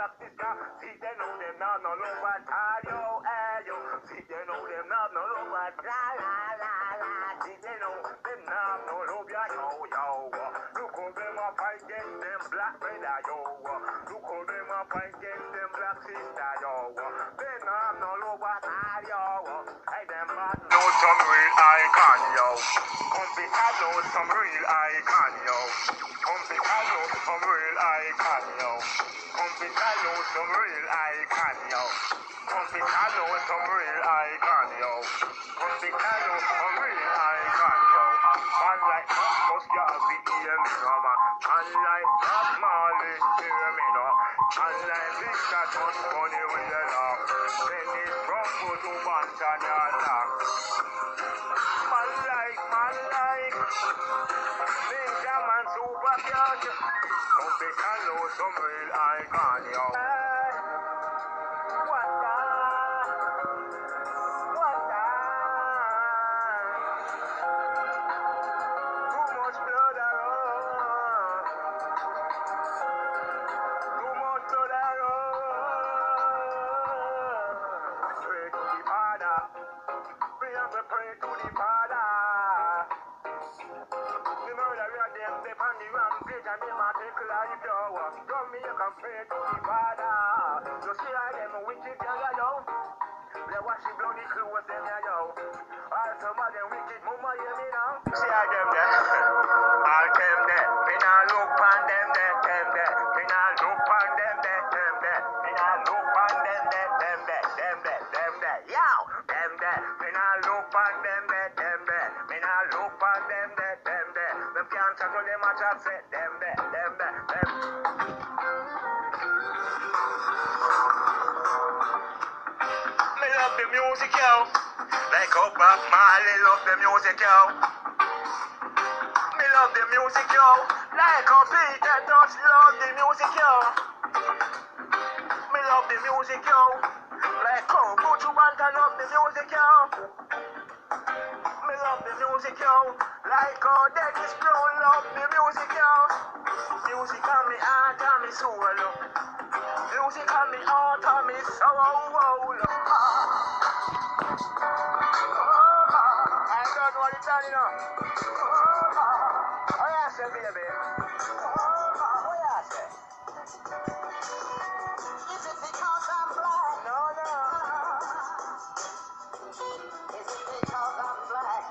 black sister. See they know them now, no love what all yo, hey yo. See they know them now, no love what la la la la. See they know them now, no love ya yo yo. Look how them a fight against them black brother yo. Look how them a fight against them black sister yo. Them now no love what all yo. Hey them bad know some real icon yo. Come because know some real icon yo. Come because know some real icon yo. Come because know some real icon yo. Come because know some real icon yo. Come because know some real icon yo. Man like must you be hear me no man. Man like Bob Marley hear me no. Man like Big Cat on money with you know. Then it's from foot to Montana. Man like Ninja Man Super Cat. Come because know some real icon yo. Pray to the Father. The murderer them step on the rampage and them a take life yo. Come me you can pray to the Father. You see how them wicked yo. They wash the bloody clothes them yo. All some of them wicked mama hear me now. See how them there. All them there. Me nah look on them there. Them there. Me nah look on them there. Them there. Me nah look on them there. Them there. Them there. Them there. Yo. Them there. Me nah look on them there. Them there. Me nah look on them there. Them there. Them can't settle them a chat say. Them there. Them there. Them. Me love the music yo. Like how Bob Marley love the music yo. Me love the music yo. Like how Peter Tosh love the music yo. Me love the music yo. Like how Buju Banton love the music yo. Me love the music yo. Like how Dennis Brown love the music yo. Music on me heart and me soul. Music on me heart and me soul. I don't know what it's on, you know. Oh, yeah, say, baby. Oh, yeah, say. Is it because I'm black? No, no. Is it because I'm black?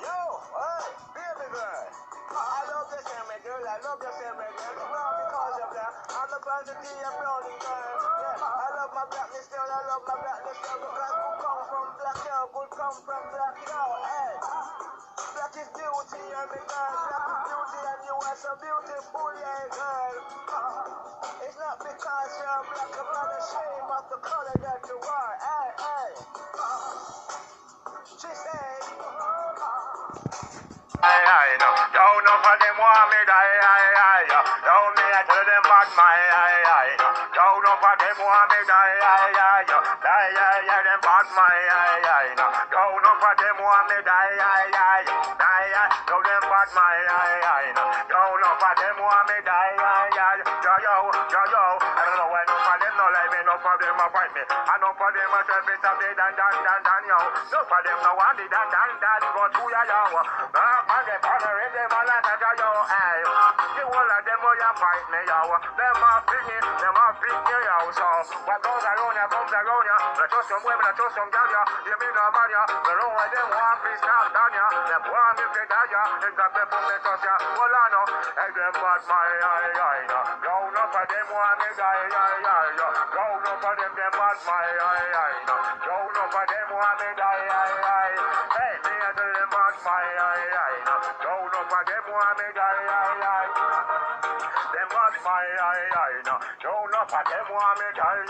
Yo, hey, baby girl. I love you, say, my girl. I love you, say, my girl. Not because you're black. I'm the quantity of brownie girl. Yeah, I love my blackness, girl. I love my blackness, girl. Because who come from black, girl? Good come from black, girl. Hey. Black is beauty, and me girl. Black is beauty, and you are so beautiful, yeah, girl. It's not because you're black, I'm not ashamed of the color that you are. Hey, hey. She said, I know. Don't know for them want me die, don't me I tell them about my don't know for them want me die, them about my don't know for them want me die, tell them about my don't know for them want me die, yo, I don't know why no for them no like me, no for them a fight me, I know for them a tell me something dan yo, no for them no want it dan go to ya yo. And they partner in them all like a yo, hey. The whole of them will fight me, yo. Them are fit me, yo. So, what goes around ya, comes around ya. Let us some women, let us some girl, ya. You mean no man, ya. The wrong way them want to stop down, ya. Them want me to die, ya. And got them from the touch, ya. Well, I know. Hey, them bad my, yo, no for them want me die, yo. Yo, no for them bad my, yo, no for them want me die, Hey, me I tell them bad my, don't know for them want me die, them bad my, don't know for them want me die,